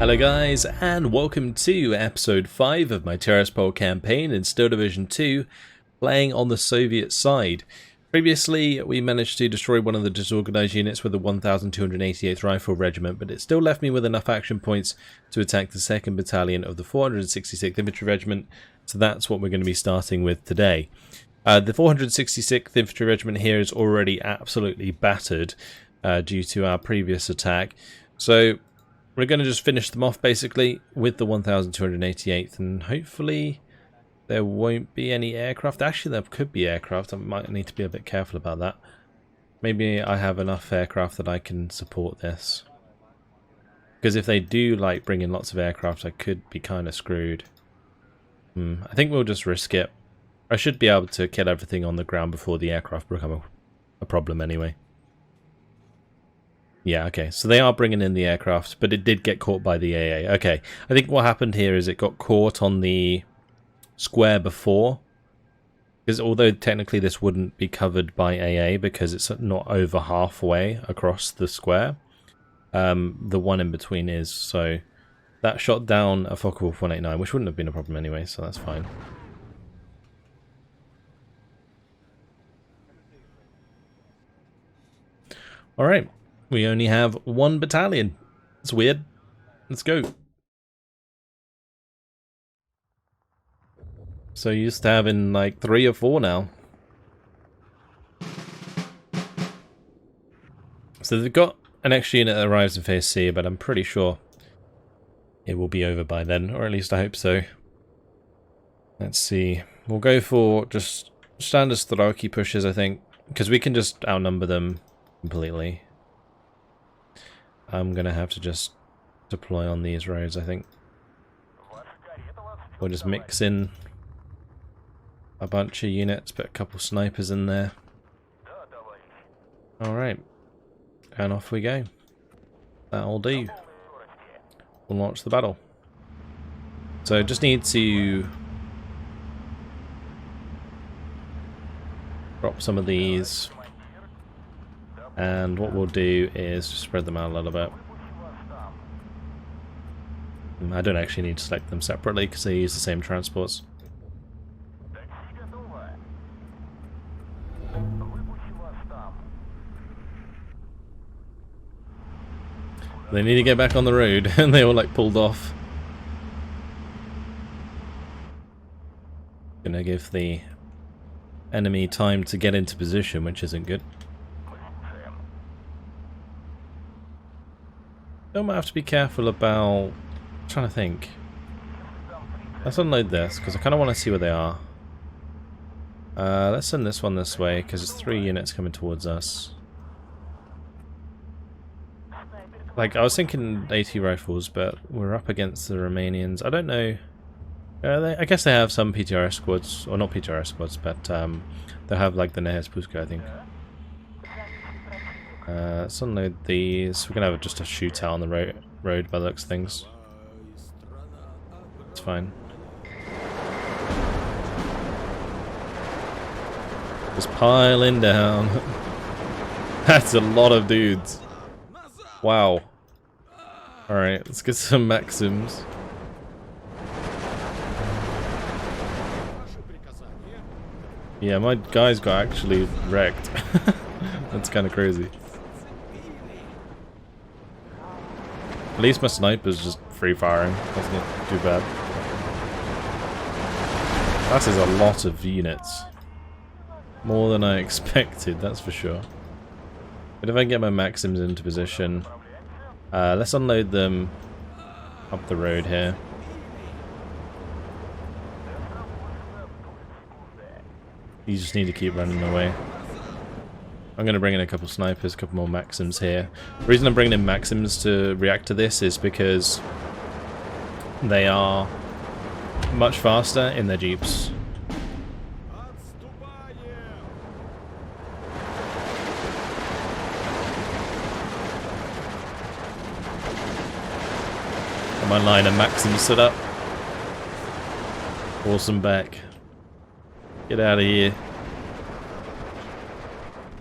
Hello guys, and welcome to episode 5 of my Tiraspol campaign in Steel Division 2, playing on the Soviet side. Previously, we managed to destroy one of the disorganized units with the 1288th Rifle Regiment, but it still left me with enough action points to attack the 2nd Battalion of the 466th Infantry Regiment, so that's what we're going to be starting with today. The 466th Infantry Regiment here is already absolutely battered due to our previous attack, so we're going to just finish them off basically with the 1288th, and hopefully there won't be any aircraft. Actually, there could be aircraft. I might need to be a bit careful about that. Maybe I have enough aircraft that I can support this. Because if they do like bring in lots of aircraft, I could be kind of screwed. I think we'll just risk it. I should be able to kill everything on the ground before the aircraft become a problem anyway. Yeah, okay, so they are bringing in the aircraft, but it did get caught by the AA. Okay, I think what happened here is it got caught on the square before, because although technically this wouldn't be covered by AA because it's not over halfway across the square, the one in between is, so that shot down a Focke-Wulf 189, which wouldn't have been a problem anyway, so that's fine. Alright. We only have one battalion. It's weird. Let's go. So used to having like 3 or 4 now. So they've got an extra unit that arrives in phase C, but I'm pretty sure it will be over by then, or at least I hope so. Let's see. We'll go for just standard Strelki pushes, I think, because we can just outnumber them completely. I'm going to have to just deploy on these roads, I think. We'll just mix in a bunch of units, put a couple snipers in there. Alright. And off we go. That'll do. We'll launch the battle. So just need to drop some of these. And what we'll do is just spread them out a little bit. I don't actually need to select them separately because they use the same transports. They need to get back on the road and they all like pulled off. Gonna give the enemy time to get into position, which isn't good. I might have to be careful about... I'm trying to think. Let's unload this, because I kind of want to see where they are. Let's send this one this way, because there's 3 units coming towards us. Like, I was thinking AT rifles, but we're up against the Romanians. I don't know... I guess they have some PTRS squads, or not PTRS squads, but they'll have like the Nehes Puska, I think. Let's unload these. We're gonna have just a shootout on the road by the looks of things. It's fine. Just piling down. That's a lot of dudes. Wow. Alright, let's get some Maxims. Yeah, my guys got actually wrecked. That's kind of crazy. At least my sniper's just free firing. That's not too bad. That is a lot of units. More than I expected, that's for sure. But if I can get my Maxims into position, let's unload them up the road here. You just need to keep running away. I'm going to bring in a couple snipers, a couple more Maxims here. The reason I'm bringing in Maxims to react to this is because they are much faster in their jeeps. My line of Maxims stood up. Awesome back. Get out of here.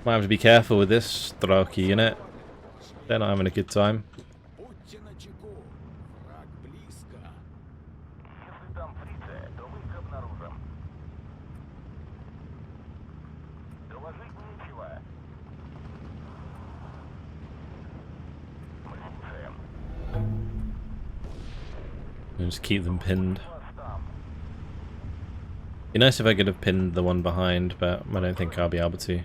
Might have to be careful with this Strelki unit. They're not having a good time. And just keep them pinned. Be nice if I could have pinned the one behind, but I don't think I'll be able to.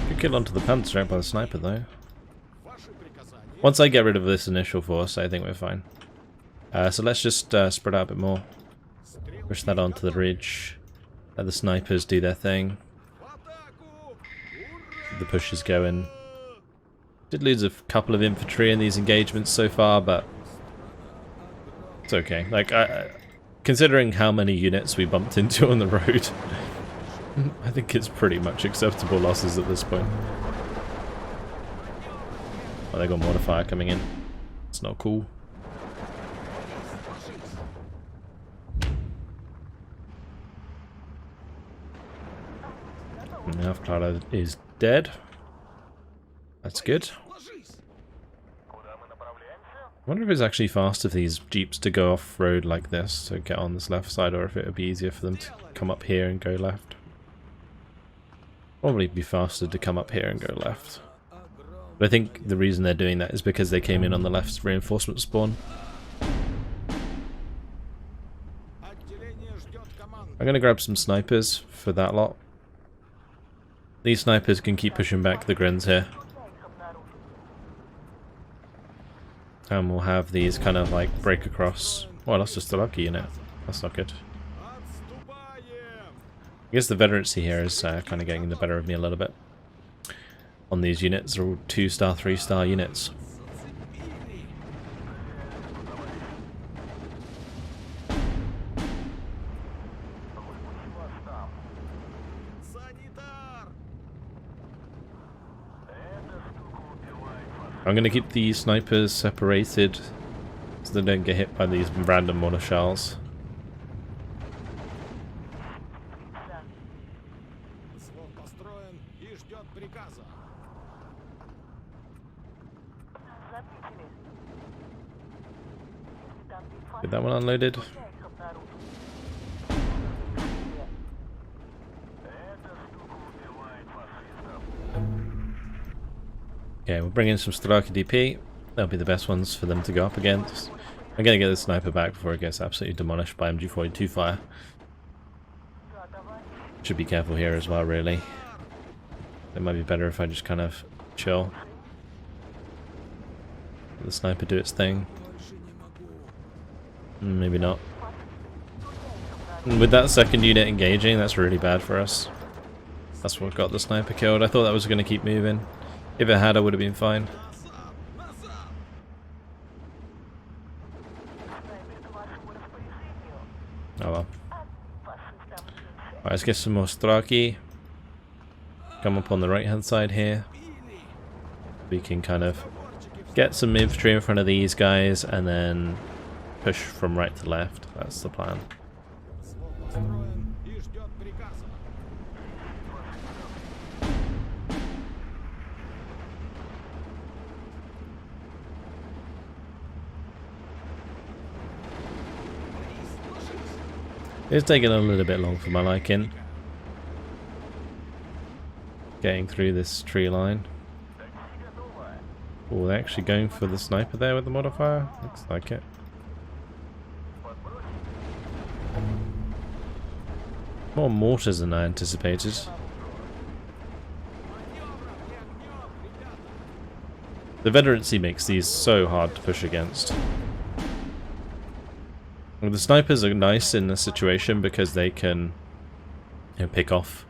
Could kill onto the panzer right by the sniper though. Once I get rid of this initial force, I think we're fine. So let's just spread out a bit more. Push that onto the ridge. Let the snipers do their thing. The push is going. Did lose a couple of infantry in these engagements so far, but it's okay. Like, considering how many units we bumped into on the road, I think it's pretty much acceptable losses at this point. Oh, they got mortar fire coming in. It's not cool. Now Clara is dead. That's good. I wonder if it's actually faster for these jeeps to go off-road like this to get on this left side, or if it would be easier for them to come up here and go left. Probably be faster to come up here and go left. But I think the reason they're doing that is because they came in on the left's reinforcement spawn. I'm going to grab some snipers for that lot. These snipers can keep pushing back the Grens here. And we'll have these kind of like break across. Oh, that's just a lucky unit. That's not good. I guess the veterancy here is kind of getting the better of me a little bit. On these units, they're all 2-star, 3-star units. I'm going to keep these snipers separated so they don't get hit by these random mortar shells. Get that one unloaded. Okay, we'll bring in some Straka DP. That'll be the best ones for them to go up against. I'm gonna get the sniper back before it gets absolutely demolished by MG42 fire. Should be careful here as well, really. It might be better if I just kind of chill. Let the sniper do its thing. Maybe not. And with that second unit engaging, that's really bad for us. That's what got the sniper killed. I thought that was going to keep moving. If it had, I would have been fine. Oh well. Alright, let's get some more Straki. Come up on the right hand side here. We can kind of get some infantry in front of these guys and then push from right to left. That's the plan. It's taking a little bit long for my liking. Getting through this tree line. Oh, they're actually going for the sniper there with the modifier? Looks like it. More mortars than I anticipated. The veterancy makes these so hard to push against. The snipers are nice in this situation because they can, you know, pick off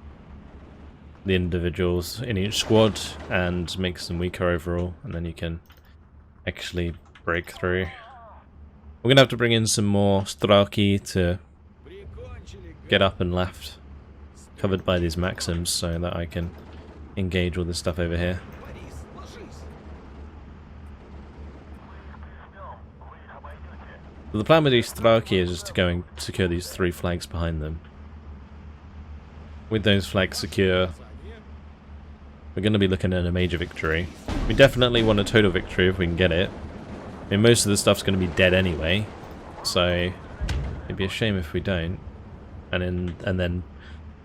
the individuals in each squad and makes them weaker overall, and then you can actually break through. We're gonna have to bring in some more Straki to get up and left, covered by these Maxims, so that I can engage all this stuff over here. So the plan with these Straki is just to go and secure these 3 flags behind them. With those flags secure, we're going to be looking at a major victory. We definitely want a total victory if we can get it. I mean, most of the stuff's going to be dead anyway, so it'd be a shame if we don't. And then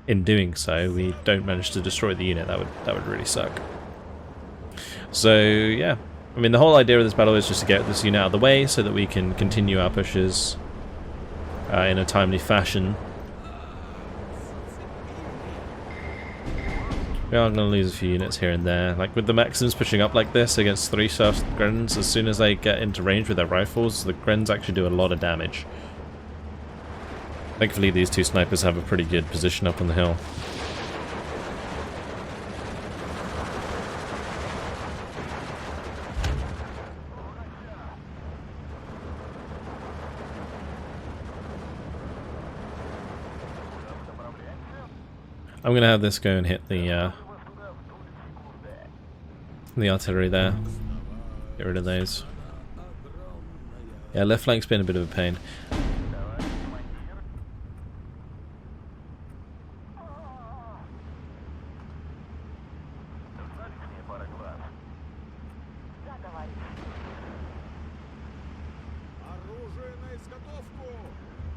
in doing so, we don't manage to destroy the unit, that would really suck. So yeah, I mean the whole idea of this battle is just to get this unit out of the way so that we can continue our pushes in a timely fashion. We are going to lose a few units here and there. Like with the Maxims pushing up like this against 3-star Grens, as soon as they get into range with their rifles, the Grens actually do a lot of damage. Thankfully these two snipers have a pretty good position up on the hill. I'm going to have this go and hit the artillery there. Get rid of those. Yeah, left flank's been a bit of a pain.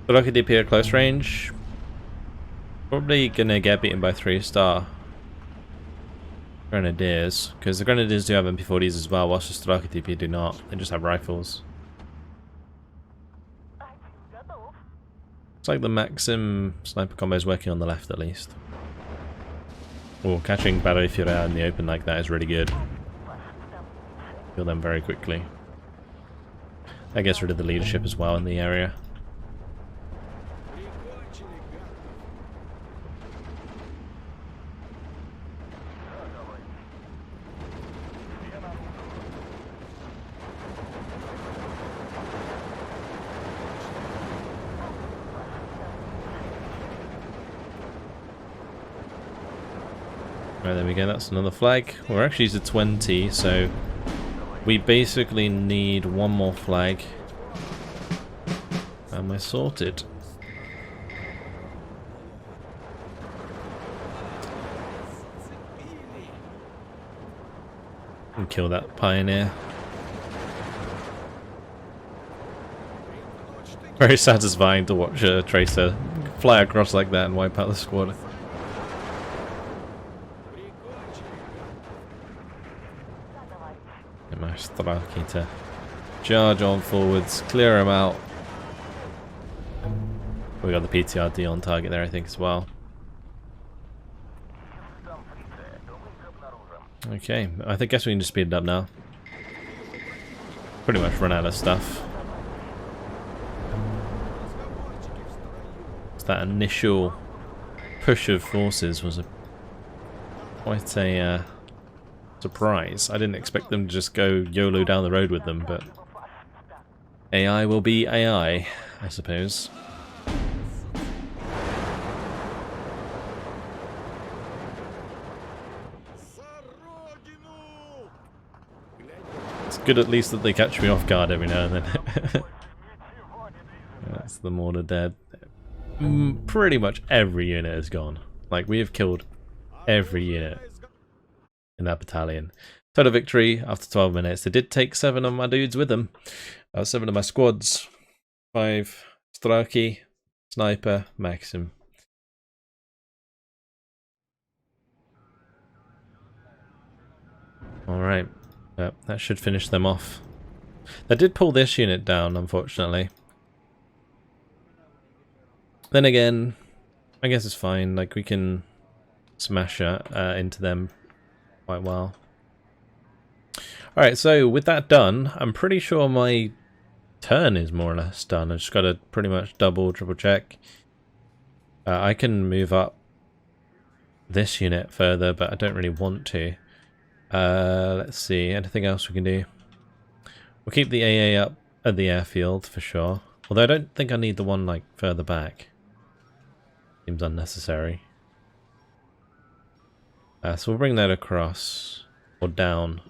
The Rocket DP at close range. Probably gonna get beaten by 3-star Grenadiers, because the Grenadiers do have MP40s as well, whilst the Straka DP do not. They just have rifles. Looks like the Maxim sniper combo is working on the left at least. Oh, catching Battery Fury out in the open like that is really good. Kill them very quickly. That gets rid of the leadership as well in the area. Right, there we go, that's another flag. We're actually to 20, so we basically need one more flag. And we're sorted. And kill that pioneer. Very satisfying to watch a tracer fly across like that and wipe out the squad. Get my Straki to charge on forwards, clear them out. We got the PTRD on target there, I think, as well. Okay, I guess we can just speed it up now. Pretty much run out of stuff. That initial push of forces was quite a surprise. I didn't expect them to just go YOLO down the road with them, but AI will be AI, I suppose. It's good at least that they catch me off guard every now and then. That's the mortar dead. Pretty much every unit is gone. Like, we have killed every unit in that battalion. Total victory after 12 minutes. They did take 7 of my dudes with them. 7 of my squads. 5 Straki, Sniper, Maxim. Alright. Yep, that should finish them off. They did pull this unit down, unfortunately. Then again, I guess it's fine. Like, we can smash into them quite well. Alright, so with that done, I'm pretty sure my turn is more or less done. I just got to pretty much triple check. I can move up this unit further, but I don't really want to. Let's see, anything else we can do? We'll keep the AA up at the airfield for sure. Although I don't think I need the one like further back. Seems unnecessary. So we'll bring that across, or down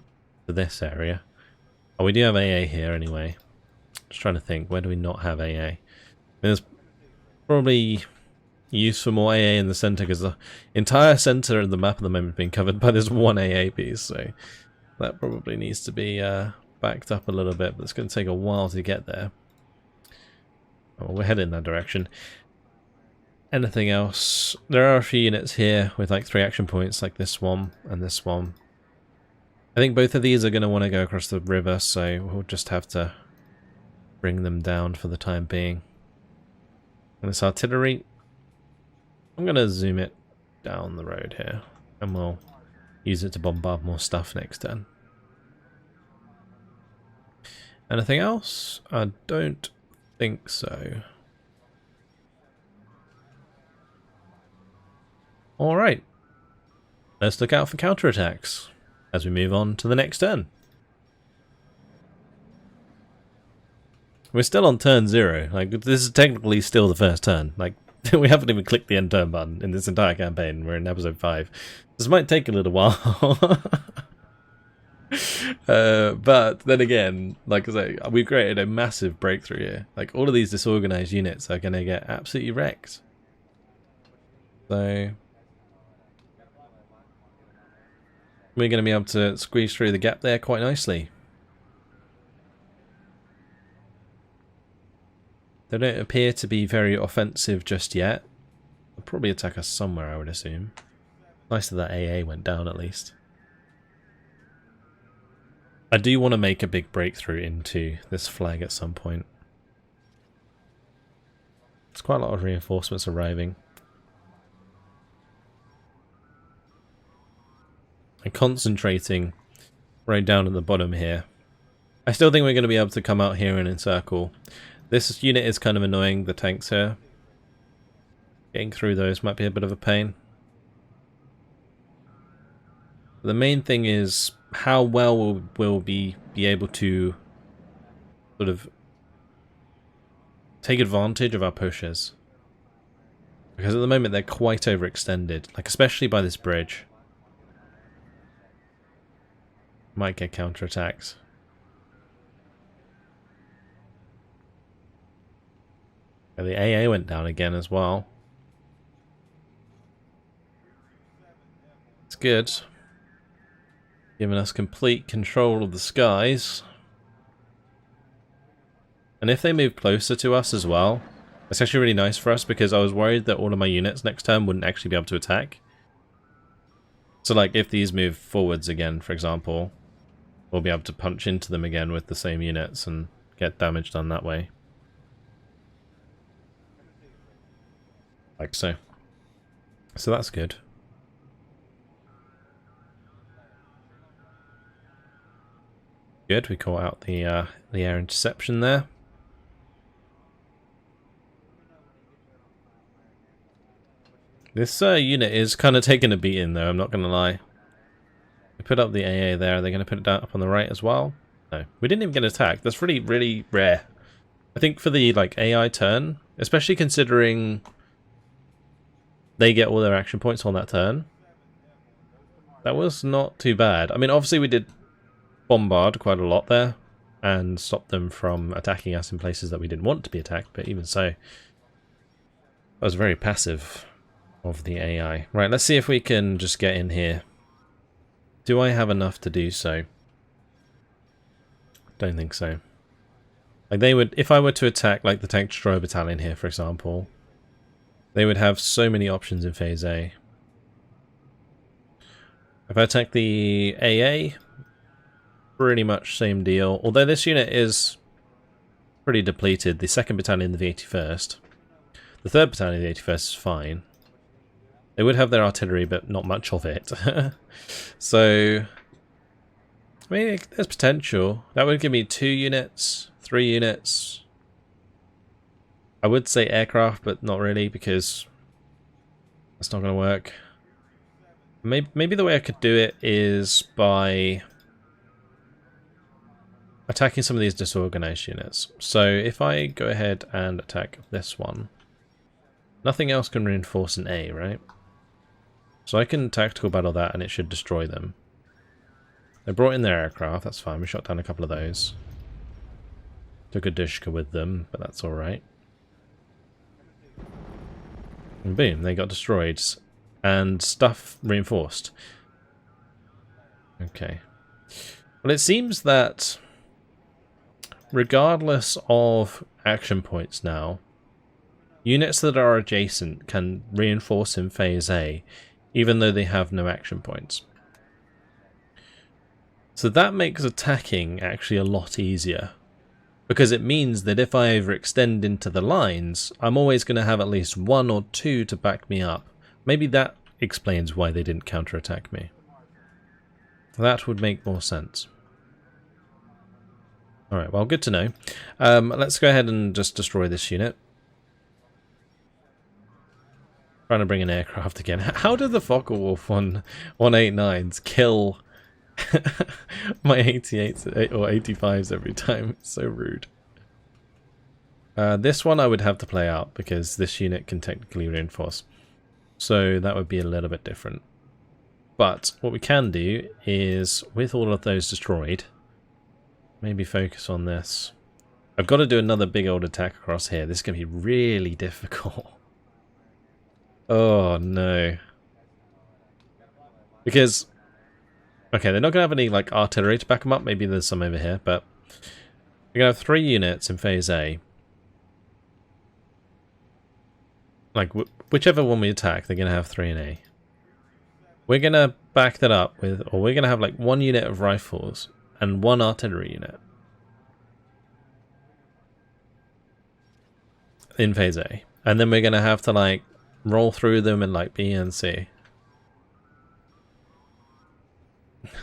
to this area. Oh, we do have AA here anyway. Just trying to think, where do we not have AA? There's probably use for more AA in the center, because the entire center of the map at the moment is being covered by this one AA piece, so that probably needs to be backed up a little bit, but it's going to take a while to get there. Oh, we're heading in that direction. anything else. There are a few units here with like 3 action points, like this one and this one. I think both of these are going to want to go across the river, so we'll just have to bring them down for the time being. And this artillery, I'm going to zoom it down the road here, and we'll use it to bombard more stuff next turn. Anything else? I don't think so. Alright, let's look out for counterattacks as we move on to the next turn. We're still on turn 0, like this is technically still the first turn, like we haven't even clicked the end turn button in this entire campaign. We're in episode 5. This might take a little while. But then again, like I say, we've created a massive breakthrough here. Like all of these disorganized units are going to get absolutely wrecked. So we're going to be able to squeeze through the gap there quite nicely. They don't appear to be very offensive just yet. They'll probably attack us somewhere, I would assume. Nice that that AA went down at least. I do want to make a big breakthrough into this flag at some point. There's quite a lot of reinforcements arriving. And concentrating right down at the bottom here. I still think we're going to be able to come out here and encircle. This unit is kind of annoying, the tanks here. Getting through those might be a bit of a pain. The main thing is how well we'll be able to sort of take advantage of our pushes. Because at the moment they're quite overextended, like especially by this bridge. Might get counterattacks. And the AA went down again as well. It's good. Giving us complete control of the skies. And if they move closer to us as well, it's actually really nice for us because I was worried that all of my units next turn wouldn't actually be able to attack. So like if these move forwards again, for example, we'll be able to punch into them again with the same units and get damage done that way. Like so. So that's good. Good, we caught out the air interception there. This unit is kind of taking a beating though, I'm not going to lie. We put up the AA there, are they going to put it down up on the right as well? No, we didn't even get attacked. That's really, really rare. I think for the like AI turn, especially considering they get all their action points on that turn, that was not too bad. I mean, obviously we did bombard quite a lot there and stop them from attacking us in places that we didn't want to be attacked, but even so, that was very passive of the AI. Right, let's see if we can just get in here. Do I have enough to do so? Don't think so. Like they would, if I were to attack like the Tank Destroyer Battalion here, for example, they would have so many options in Phase A. If I attack the AA, pretty much same deal. Although this unit is pretty depleted. The 2nd Battalion of the 81st. The 3rd Battalion of the 81st is fine. They would have their artillery, but not much of it. So, I mean, there's potential. That would give me 2 units, 3 units. I would say aircraft, but not really, because that's not going to work. Maybe the way I could do it is by attacking some of these disorganized units. So if I go ahead and attack this one, nothing else can reinforce an A, right? So I can tactical battle that and it should destroy them. They brought in their aircraft, that's fine. We shot down a couple of those. Took a Dushka with them, but that's alright. And boom, they got destroyed. And stuff reinforced. Okay. Well, it seems that regardless of action points now, Units that are adjacent can reinforce in phase A, even though they have no action points. So that makes attacking actually a lot easier, because it means that if I overextend into the lines, I'm always going to have at least 1 or 2 to back me up. Maybe that explains why they didn't counterattack me. That would make more sense. Alright, well, good to know. Let's go ahead and just destroy this unit. Trying to bring an aircraft again. How did the Focke-Wulf 189s kill my 88s or 85s every time? It's so rude. This one I would have to play out because this unit can technically reinforce. So that would be a little bit different. But what we can do is, with all of those destroyed, maybe focus on this. I've got to do another big old attack across here. This is going to be really difficult. Oh no. Because, okay, they're not going to have any like artillery to back them up. Maybe there's some over here, but we're going to have 3 units in phase A. Like, whichever one we attack, they're going to have 3 in A. We're going to back that up with, or we're going to have like 1 unit of rifles and 1 artillery unit in phase A. And then we're going to have to like roll through them in like B and C.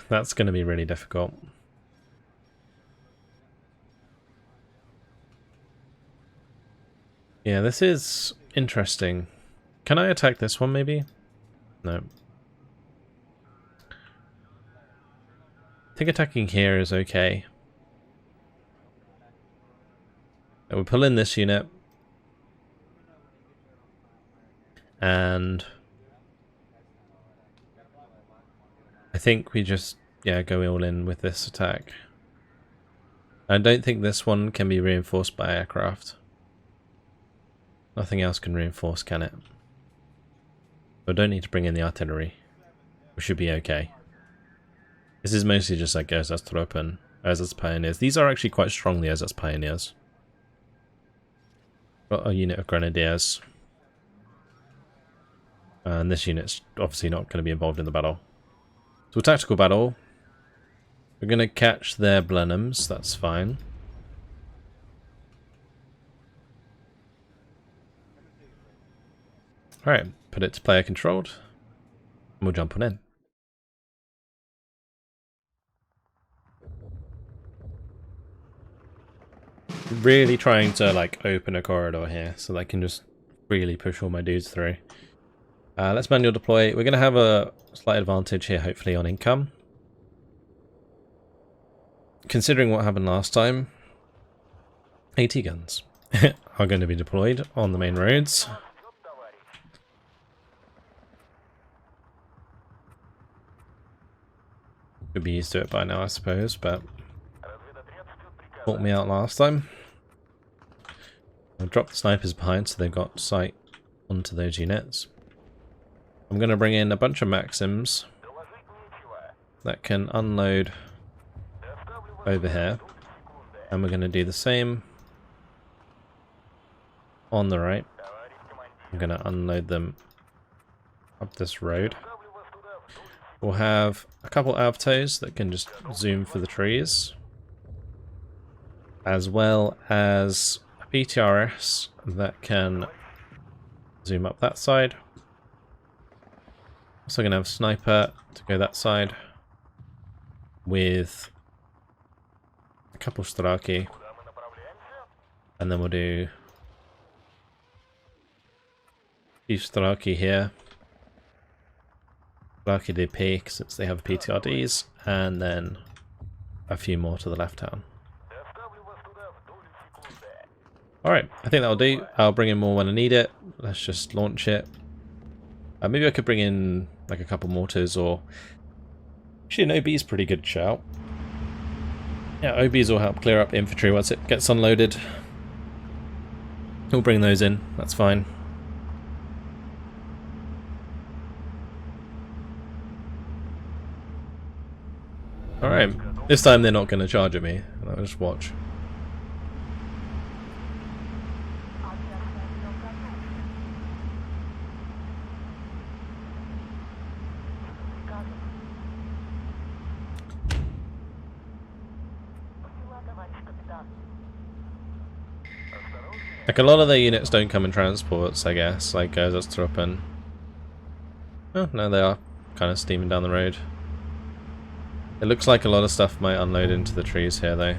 That's going to be really difficult. Yeah, this is interesting. Can I attack this one maybe? No. I think attacking here is okay. And we pull in this unit. And I think we just, yeah, go all in with this attack. I don't think this one can be reinforced by aircraft. Nothing else can reinforce, can it? I don't need to bring in the artillery. We should be okay. This is mostly just like Ersatztruppen, Ersatz Pioneers. These are actually quite strong, the Ersatz Pioneers. Got a unit of Grenadiers. And this unit's obviously not going to be involved in the battle. So a tactical battle. We're going to catch their Blenheims, that's fine. Alright, put it to player controlled. And we'll jump on in. Really trying to like open a corridor here so that I can just really push all my dudes through. Let's manual deploy. We're going to have a slight advantage here, hopefully, on income. Considering what happened last time, AT guns are going to be deployed on the main roads. Could be used to it by now, I suppose, but caught me out last time. I'll drop the snipers behind so they've got sight onto those units. I'm going to bring in a bunch of Maxims that can unload over here, and we're going to do the same on the right. I'm going to unload them up this road. We'll have a couple Avtos that can just zoom for the trees, as well as a PTRS that can zoom up that side. Also going to have a sniper to go that side with a couple Straki, and then we'll do Chief Straki here, Straki DP since they have PTRDs, and then a few more to the left hand. Alright, I think that'll do. I'll bring in more when I need it. Let's just launch it. Maybe I could bring in like a couple mortars, or actually an OB is pretty good shout. Yeah, OBs will help clear up infantry once it gets unloaded. We'll bring those in, that's fine. Alright, this time they're not going to charge at me, I'll just watch. Like a lot of their units don't come in transports, I guess, like Tiraspol. Oh, no, they are kind of steaming down the road. It looks like a lot of stuff might unload into the trees here, though.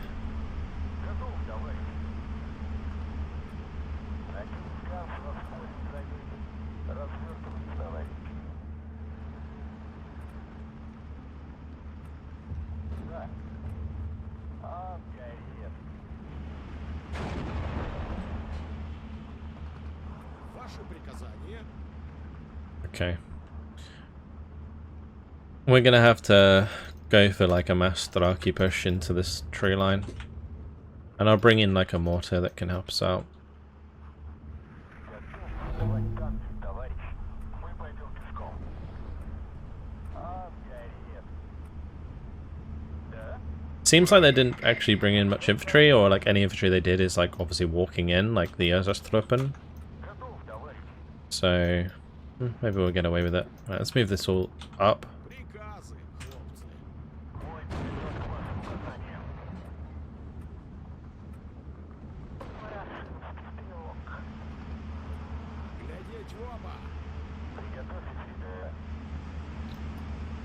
Okay. We're gonna have to go for like a mass Thraki push into this tree line. And I'll bring in like a mortar that can help us out. Seems like they didn't actually bring in much infantry, or like any infantry they did is like obviously walking in, like the Tiraspol. So maybe we'll get away with it. Right, let's move this all up.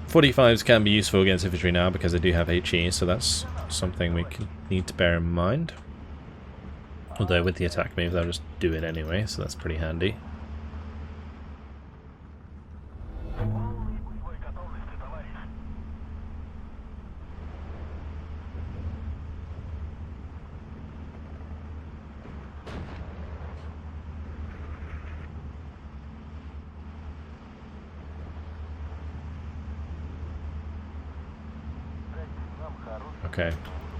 .45s can be useful against infantry now because they do have HE, so that's something we need to bear in mind. Although with the attack move they'll just do it anyway, so that's pretty handy. Okay,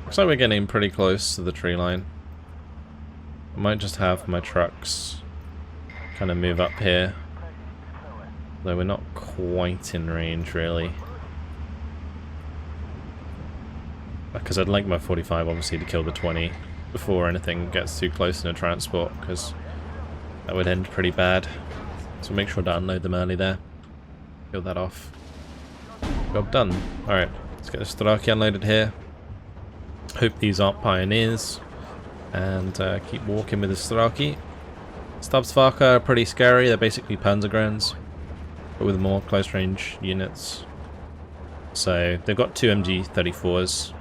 looks like we're getting pretty close to the tree line. I might just have my trucks kind of move up here, though we're not quite in range really. Because I'd like my 45 obviously to kill the 20 before anything gets too close in a transport, because that would end pretty bad. So make sure to unload them early there. Kill that off. Job done. Alright, let's get this Thraki unloaded here. Hope these aren't pioneers, and keep walking with the Thraki. Stabsvaka are pretty scary. They're basically Panzergrens, but with more close range units. So they've got two MG34s.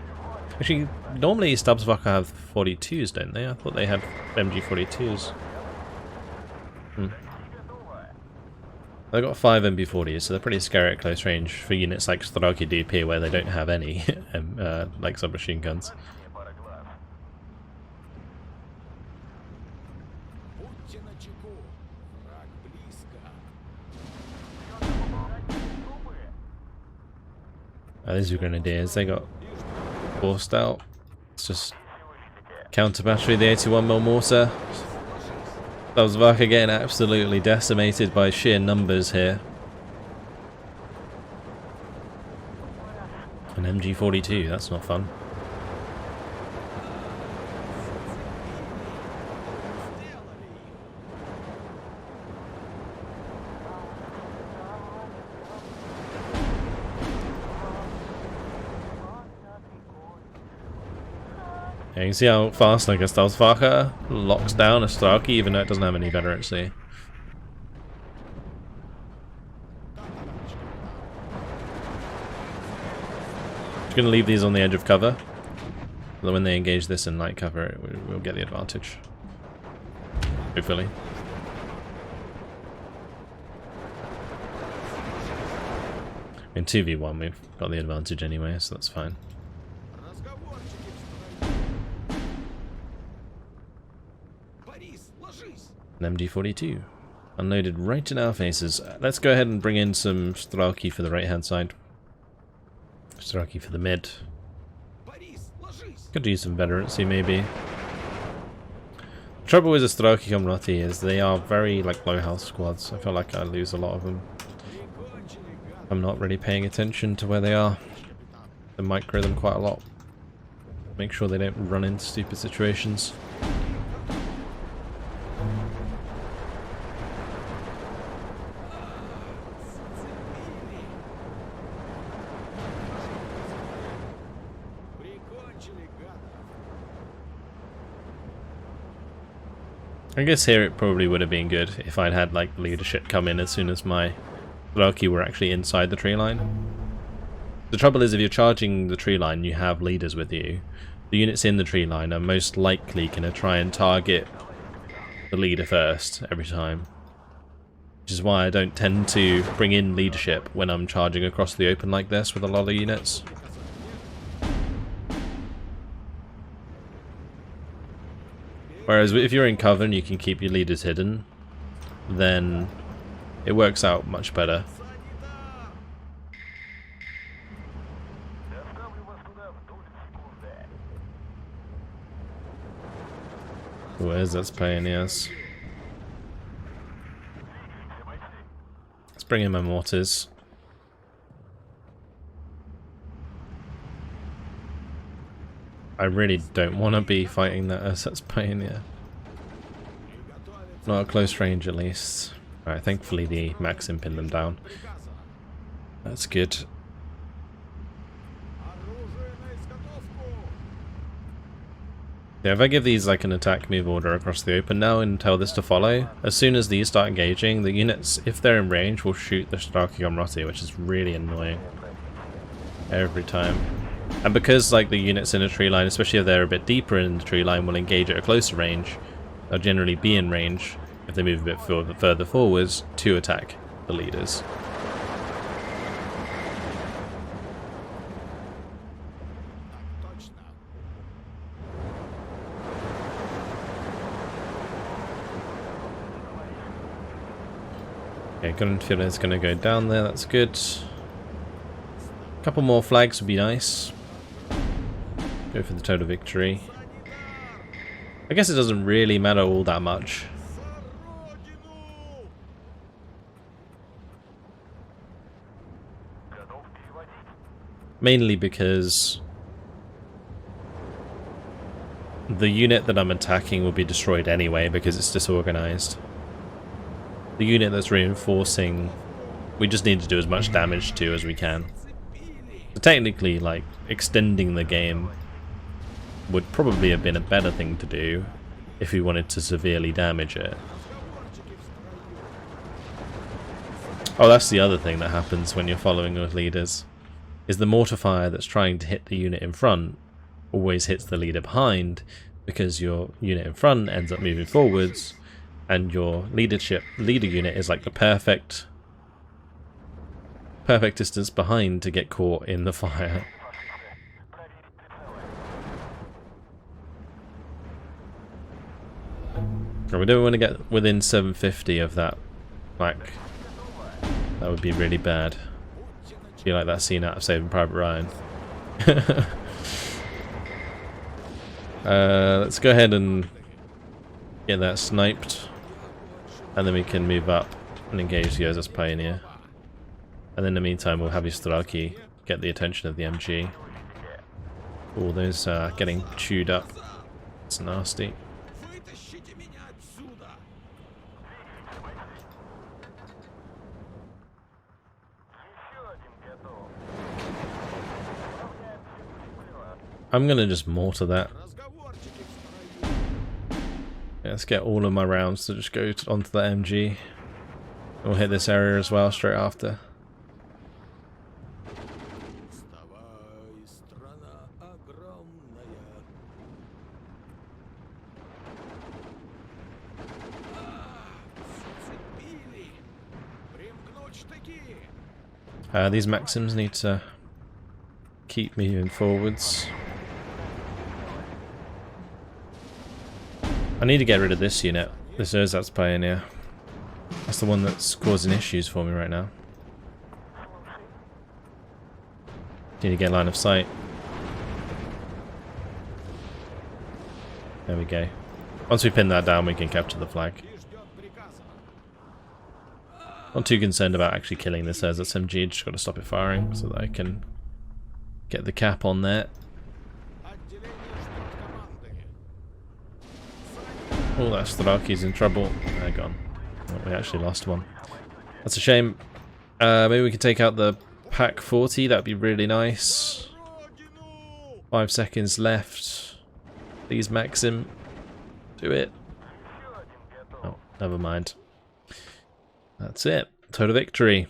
Actually, normally Stabsvaka have 42s, don't they? I thought they had MG42s. They've got 5 MB40s, so they're pretty scary at close range for units like Thraki DP, where they don't have any like submachine guns. These are Grenadiers, they got forced out. Let's just counter battery the 81mm mortar. Stabsvaka getting absolutely decimated by sheer numbers here. An MG42, that's not fun. Yeah, you can see how fast like a Stabsvaka locks down a Thraki even though it doesn't have any veterancy. Just gonna leave these on the edge of cover, so that when they engage this in light cover, we'll get the advantage. Hopefully. In 2v1 we've got the advantage anyway, so that's fine. An MG42. Unloaded right in our faces. Let's go ahead and bring in some Thraki for the right hand side. Thraki for the mid. Could use some veterancy maybe. The trouble with the Thraki Comrati is they are very like low health squads. I feel like I lose a lot of them. I'm not really paying attention to where they are. I micro them quite a lot. Make sure they don't run into stupid situations. I guess here it probably would have been good if I'd had like leadership come in as soon as my Loki were actually inside the tree line. The trouble is if you're charging the tree line, you have leaders with you. The units in the tree line are most likely going to try and target the leader first every time. Which is why I don't tend to bring in leadership when I'm charging across the open like this with a lot of units. Whereas if you're in cover and you can keep your leaders hidden, then it works out much better. Where's that pioneers? Let's bring in my mortars. I really don't want to be fighting that SS pioneer. Not at close range at least. Alright, thankfully the Maxim pinned them down. That's good. Yeah, if I give these like an attack move order across the open now and tell this to follow, as soon as these start engaging, the units, if they're in range, will shoot the Starkey Gomroti, which is really annoying. Every time. And because like the units in a tree line, especially if they're a bit deeper in the tree line, will engage at a closer range, they'll generally be in range, if they move a bit further forwards, to attack the leaders. Okay, Gunfield is going to go down there, that's good. A couple more flags would be nice. Go for the total victory. I guess it doesn't really matter all that much. Mainly because the unit that I'm attacking will be destroyed anyway because it's disorganized. The unit that's reinforcing, we just need to do as much damage to as we can. So technically, like, extending the game would probably have been a better thing to do if we wanted to severely damage it. Oh, that's the other thing that happens when you're following with leaders, is the mortar fire that's trying to hit the unit in front always hits the leader behind, because your unit in front ends up moving forwards, and your leader unit is like the perfect distance behind to get caught in the fire. We don't want to get within 750 of that plaque. That would be really bad. Be like that scene out of Saving Private Ryan. Let's go ahead and get that sniped, and then we can move up and engage the SS Pioneer. And in the meantime, we'll have your Strelki get the attention of the MG. All those getting chewed up. It's nasty. I'm gonna just mortar that. Yeah, let's get all of my rounds to just go onto the MG. We'll hit this area as well straight after. These Maxims need to keep moving forwards. I need to get rid of this unit. This Ersatz Pioneer. That's the one that's causing issues for me right now. Need to get line of sight. There we go. Once we pin that down, we can capture the flag. Not too concerned about actually killing this Ersatz MG, just got to stop it firing so that I can get the cap on there. Oh, that Strelki's in trouble. They're gone. Oh, we actually lost one. That's a shame. Maybe we could take out the Pack 40, that'd be really nice. 5 seconds left. Please, Maxim. Do it. never mind. That's it. Total victory.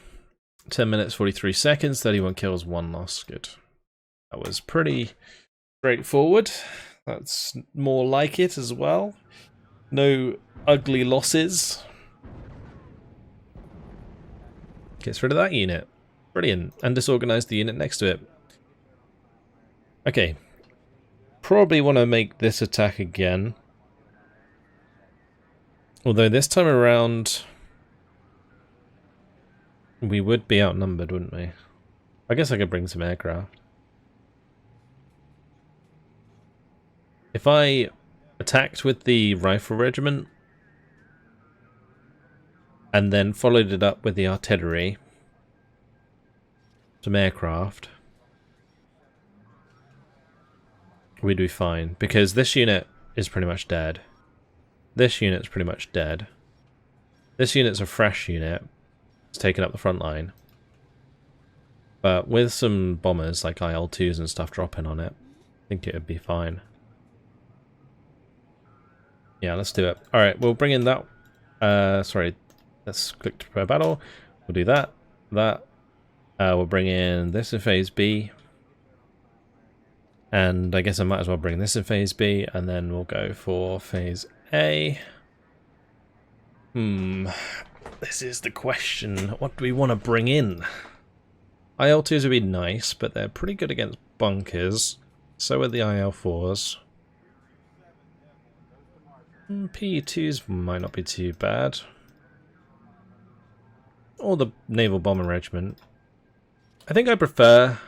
10 minutes, 43 seconds, 31 kills, 1 loss. Good. That was pretty straightforward. That's more like it as well. No ugly losses. Gets rid of that unit. Brilliant. And disorganized the unit next to it. Okay. Probably want to make this attack again. Although this time around, we would be outnumbered, wouldn't we? I guess I could bring some aircraft. If I attacked with the rifle regiment and then followed it up with the artillery, some aircraft, we'd be fine. Because this unit is pretty much dead. This unit's pretty much dead. This unit's a fresh unit. It's taken up the front line. But with some bombers like IL-2s and stuff dropping on it, I think it would be fine. Yeah, let's do it. Alright, we'll bring in that. Sorry, let's click to prepare battle. We'll do that. We'll bring in this in phase B. And I guess I might as well bring this in phase B, and then we'll go for phase A. This is the question. What do we want to bring in? IL-2s would be nice, but they're pretty good against bunkers. So are the IL-4s. PE-2s might not be too bad. Or the Naval Bomber Regiment. I think I prefer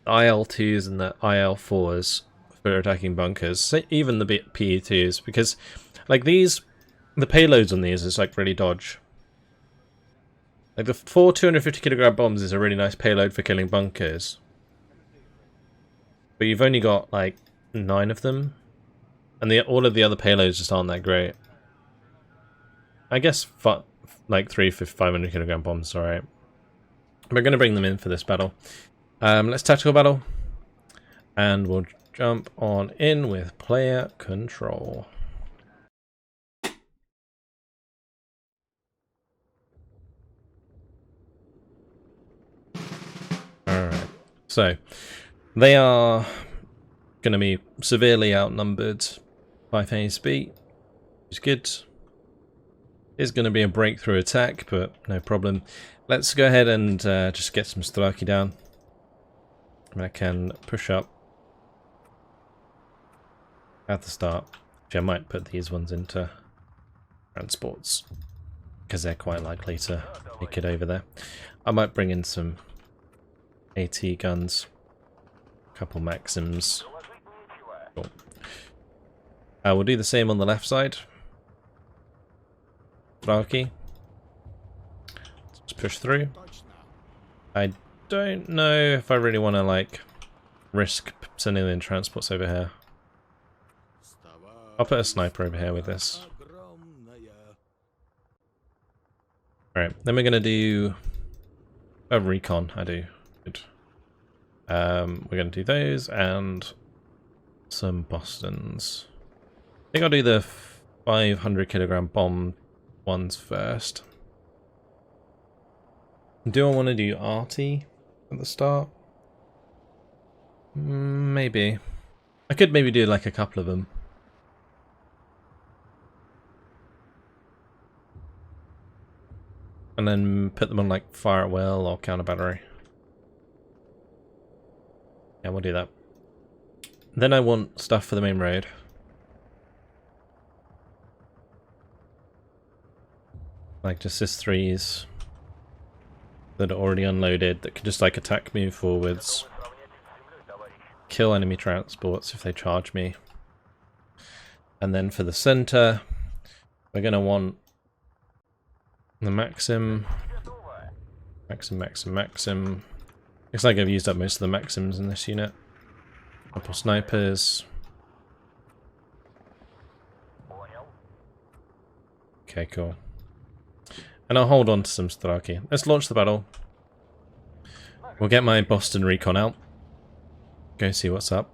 the IL-2s and the IL-4s for attacking bunkers. Even the PE-2s, because like these, the payloads on these is like really dodge. Like the 4 250 kilogram bombs is a really nice payload for killing bunkers. But you've only got like 9 of them. And all of the other payloads just aren't that great. I guess like 3 500 kilogram bombs, alright. We're going to bring them in for this battle. Let's tactical battle. And we'll jump on in with player control. Alright, so they are going to be severely outnumbered by phase B, which is good. It's going to be a breakthrough attack, but no problem. Let's go ahead and just get some Straki down. I can push up at the start. Actually, I might put these ones into transports, because they're quite likely to make it over there. I might bring in some AT guns, a couple Maxims. Cool. We'll do the same on the left side. Straki. Let's push through. I don't know if I really want to like risk sending in transports over here. I'll put a sniper over here with this. Alright, then we're going to do a recon. I do. Good. We're going to do those and some Bostons. I think I'll do the 500 kilogram bomb ones first. Do I want to do arty at the start? Maybe. I could maybe do like a couple of them. And then put them on like fire at will or counter battery. Yeah, we'll do that. Then I want stuff for the main road. Like just SIS-3s that are already unloaded that can just like attack me forwards. Kill enemy transports if they charge me. And then for the center, we're going to want the Maxim. Maxim. Looks like I've used up most of the Maxims in this unit. Couple snipers. Okay, cool. And I'll hold on to some Straki. Let's launch the battle. We'll get my Boston recon out. Go see what's up.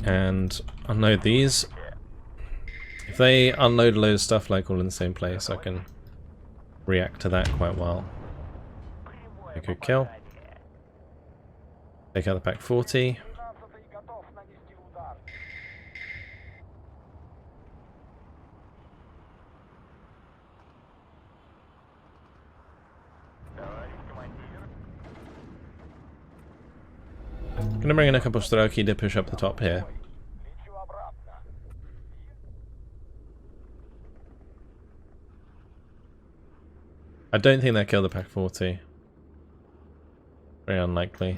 and unload these. If they unload a load of stuff like all in the same place, I can react to that quite well. A good kill. Take out the pack 40. Gonna bring in a couple of Strelki to push up the top here. I don't think that killed the pack 40. Very unlikely.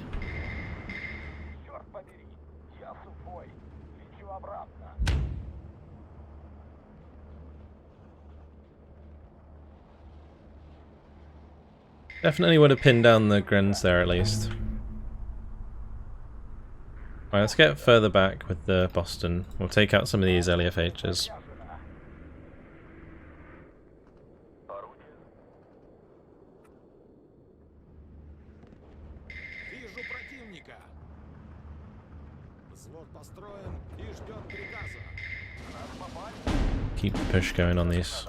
Definitely would have pinned down the Grens there at least. Alright, let's get further back with the Boston. We'll take out some of these LEFHs. Keep the push going on these.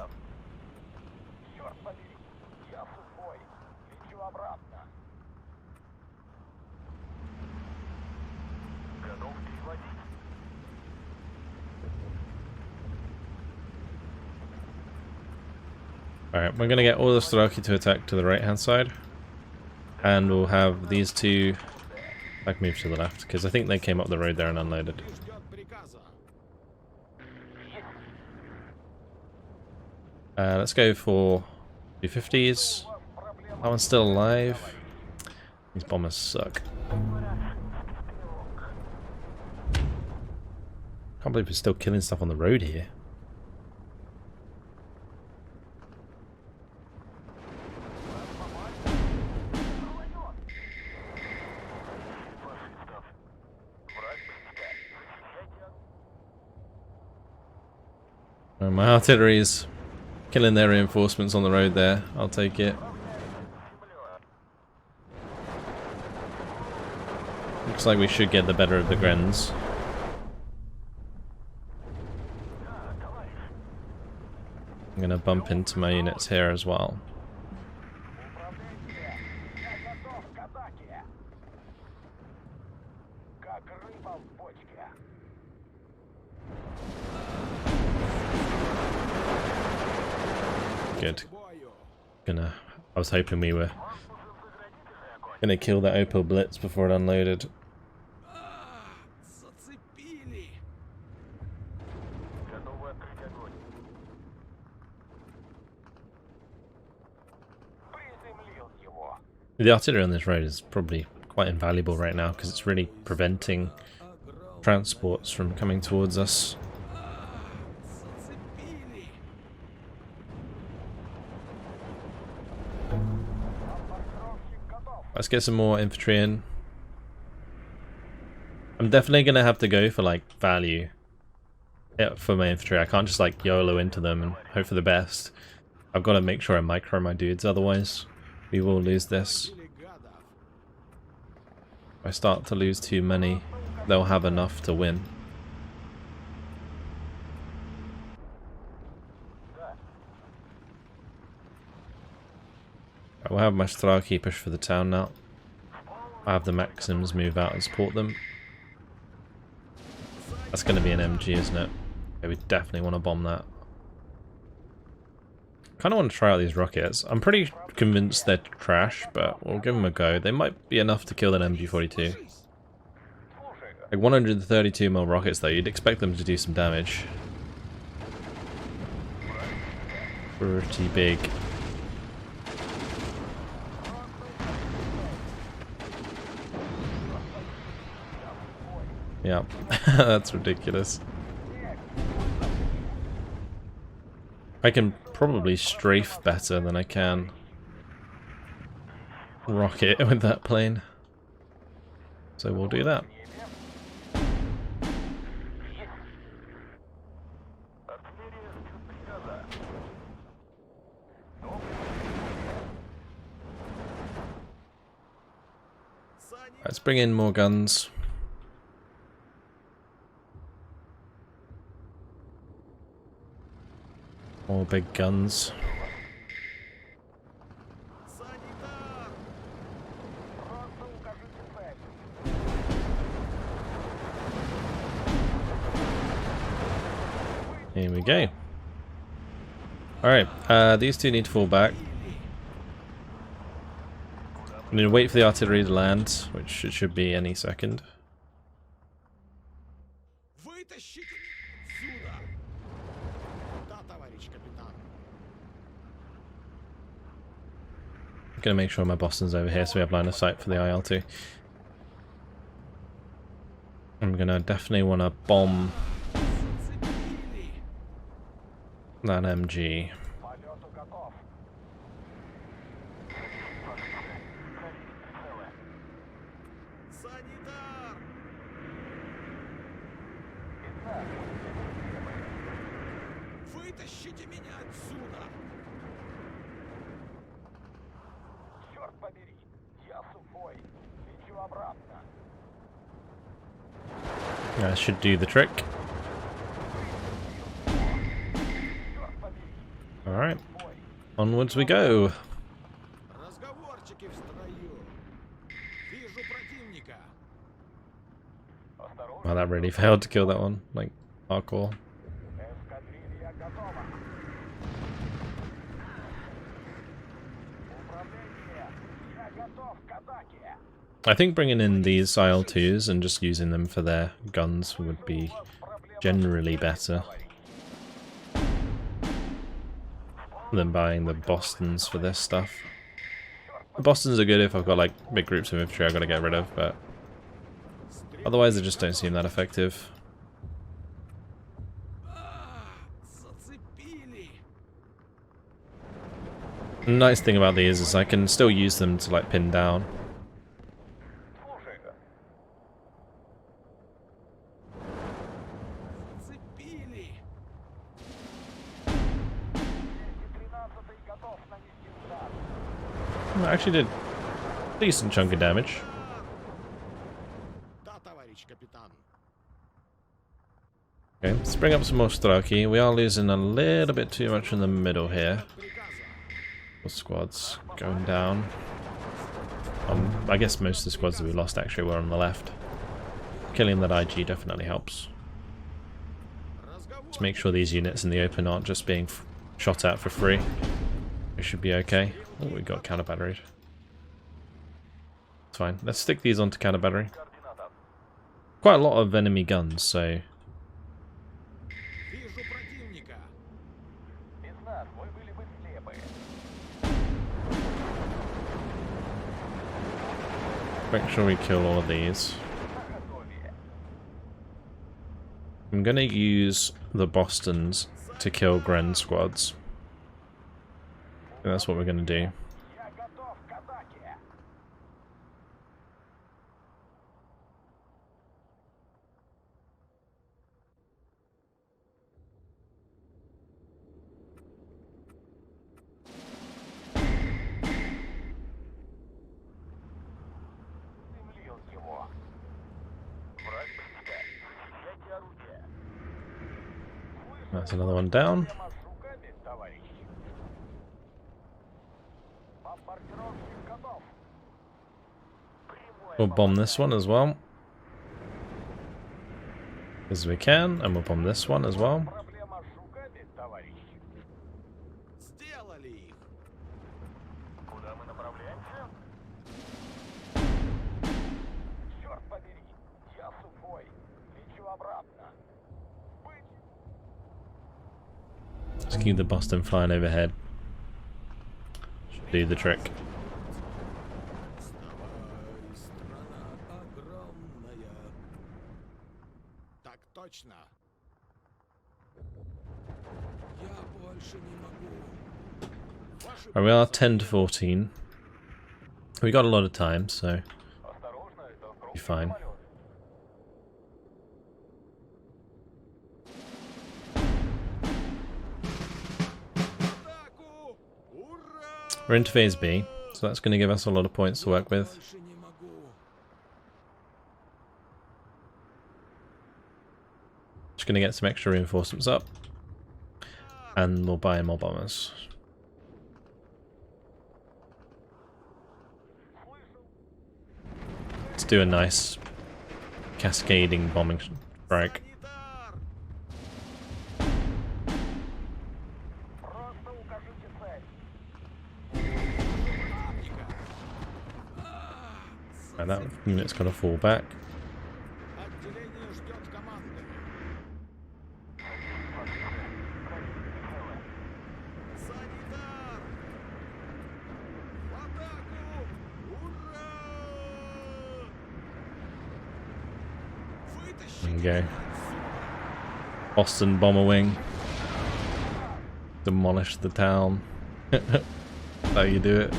Alright, we're going to get all the Strelki to attack to the right hand side. And we'll have these two like move to the left, because I think they came up the road there and unloaded. Let's go for 250s. That one's still alive. These bombers suck. Can't believe we're still killing stuff on the road here. My artillery's killing their reinforcements on the road there. I'll take it. Looks like we should get the better of the Grens. I'm gonna bump into my units here as well. Good. I was hoping we were gonna kill that Opel Blitz before it unloaded. The artillery on this road is probably quite invaluable right now because it's really preventing transports from coming towards us. Let's get some more infantry in. I'm definitely going to have to go for like value for my infantry. I can't just like YOLO into them and hope for the best. I've got to make sure I micro my dudes, otherwise we will lose this. If I start to lose too many, they'll have enough to win. I will have my Strelki push for the town now. I have the Maxims move out and support them. That's going to be an MG, isn't it? Yeah, we definitely want to bomb that. Kind of want to try out these rockets. I'm pretty convinced they're trash, but we'll give them a go. They might be enough to kill an MG42. Like 132mm rockets though, you'd expect them to do some damage. Pretty big. Yeah, that's ridiculous. I can probably strafe better than I can rocket with that plane. So we'll do that. Let's bring in more guns. More big guns. Here we go. Alright, these two need to fall back. I'm going to wait for the artillery to land, which it should be any second. I'm going to make sure my Boston's over here so we have line of sight for the IL-2. I'm going to definitely want to bomb that MG. That should do the trick. Alright, onwards we go. Wow, that really failed to kill that one, like, hardcore. I think bringing in these IL-2s and just using them for their guns would be generally better than buying the Bostons for this stuff. The Bostons are good if I've got like big groups of infantry I've got to get rid of, but otherwise they just don't seem that effective. The nice thing about these is I can still use them to like pin down. I actually did a decent chunk of damage. Okay, let's bring up some more Straki. We are losing a little bit too much in the middle here. The squads going down. I guess most of the squads that we lost actually were on the left. Killing that IG definitely helps. Just make sure these units in the open aren't just being shot at for free. We should be okay. Oh, we got counter batteried. It's fine. Let's stick these onto counter battery. Quite a lot of enemy guns, so. Make sure we kill all of these. I'm gonna use the Bostons to kill Gren squads. And that's what we're gonna do. That's another one down. We'll bomb this one as well. As we can, and we'll bomb this one as well. Just keep the Boston flying overhead. Should do the trick. Right, we are 10 to 14. We got a lot of time, so be fine. We're into phase B, so that's going to give us a lot of points to work with. Just going to get some extra reinforcements up. And we'll buy more bombers. Let's do a nice cascading bombing strike. And that unit's gonna fall back. There you go. Boston bomber wing. Demolish the town. How you do it.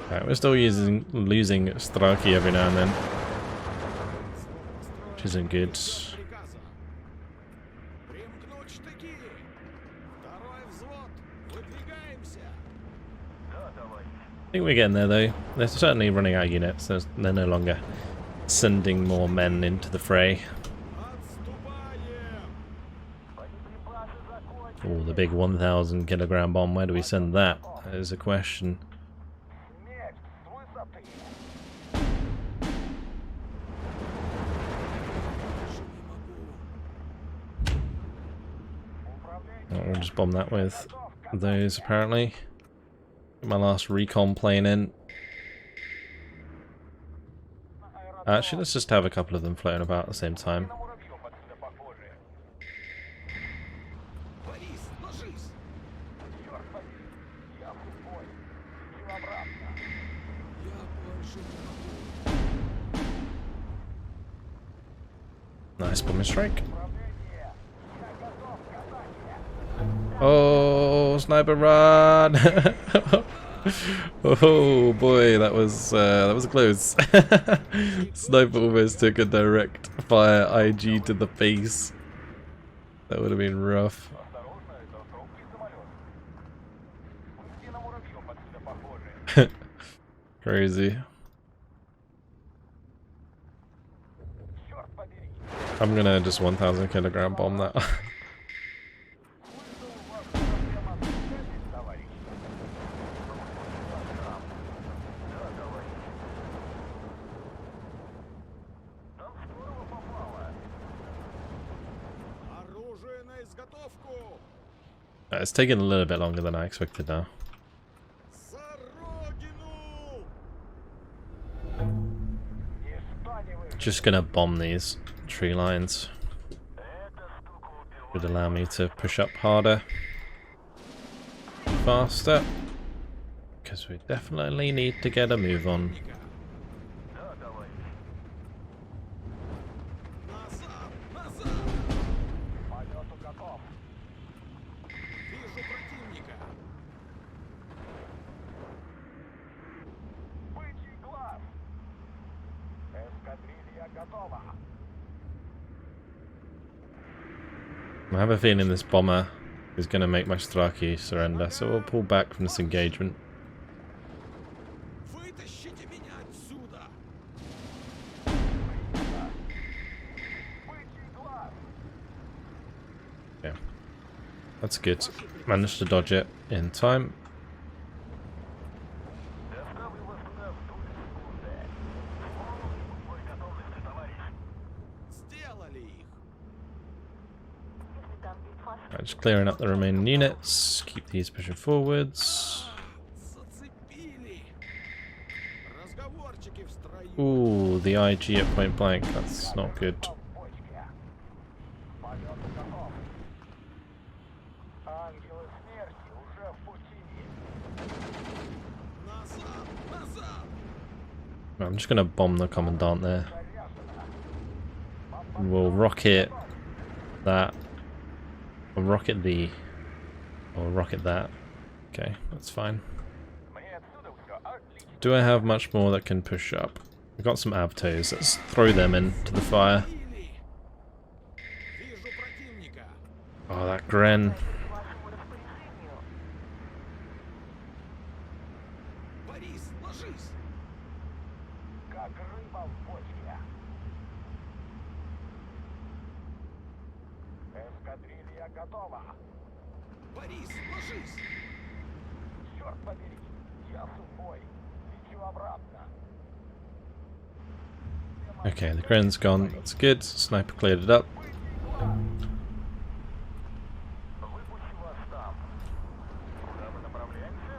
Right, we're still losing Straki every now and then, which isn't good. I think we're getting there though. They're certainly running out of units. They're no longer sending more men into the fray. Oh, the big 1,000 kilogram bomb. Where do we send that? That is a question. Oh, we'll just bomb that with those apparently. Get my last recon plane in. Actually, let's just have a couple of them floating about at the same time. Nice bombing strike. Oh, sniper run! Oh boy, that was close. Sniper almost took a direct fire IG to the face. That would have been rough. Crazy. I'm gonna just 1,000 kilogram bomb that. It's taking a little bit longer than I expected now. Just gonna bomb these tree lines. Would allow me to push up harder, faster, because we definitely need to get a move on. I have a feeling this bomber is going to make my Straki surrender, so we'll pull back from this engagement. Yeah, that's good. Managed to dodge it in time. Right, just clearing up the remaining units. Keep these pushing forwards. Ooh, the IG at point blank. That's not good. I'm just gonna bomb the commandant there. We'll rocket that. We'll rocket the... Or rocket that. Okay, that's fine. Do I have much more that can push up? We've got some Avtos. Let's throw them into the fire. Oh, that Gren. Okay, the Gren's gone. That's good. Sniper cleared it up.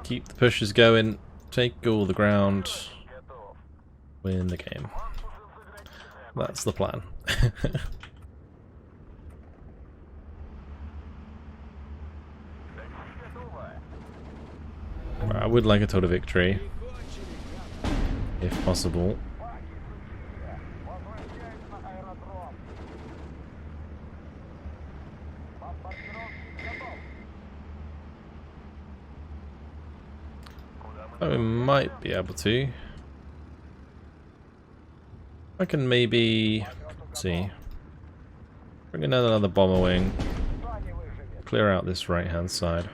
Keep the pushes going. Take all the ground. Win the game. That's the plan. I would like a total victory, if possible. We might be able to. I can maybe, let's see, bring another bomber wing, clear out this right hand side.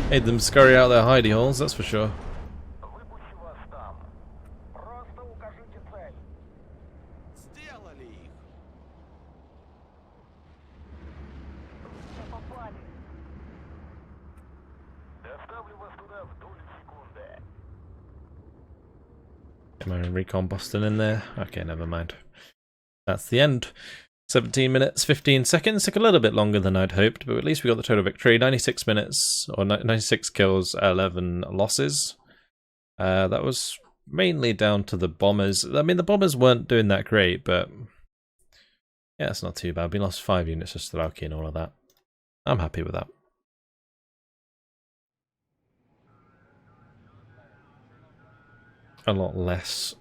Made them scurry out their hidey holes, that's for sure. Am I recon Boston in there? Okay, never mind. That's the end. 17 minutes, 15 seconds. Took a little bit longer than I'd hoped, but at least we got the total victory. 96 minutes, or 96 kills, 11 losses. That was mainly down to the bombers. I mean, the bombers weren't doing that great, but yeah, it's not too bad. We lost 5 units to Strelki and all of that. I'm happy with that. A lot less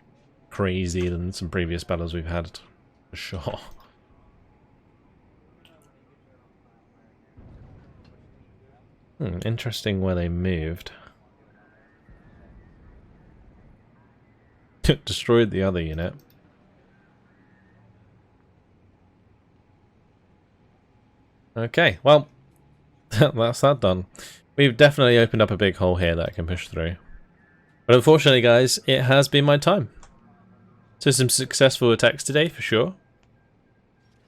crazy than some previous battles we've had, for sure. Interesting where they moved. Destroyed the other unit. Okay, well, that's that done. We've definitely opened up a big hole here that I can push through. But unfortunately, guys, it has been my time. So some successful attacks today, for sure.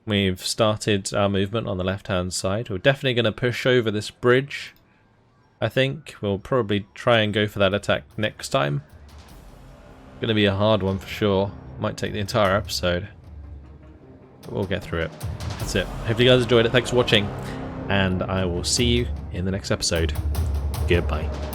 We've started our movement on the left-hand side. We're definitely going to push over this bridge, I think. We'll probably try and go for that attack next time. Going to be a hard one for sure. Might take the entire episode. But we'll get through it. That's it. Hopefully you guys enjoyed it. Thanks for watching. And I will see you in the next episode. Goodbye.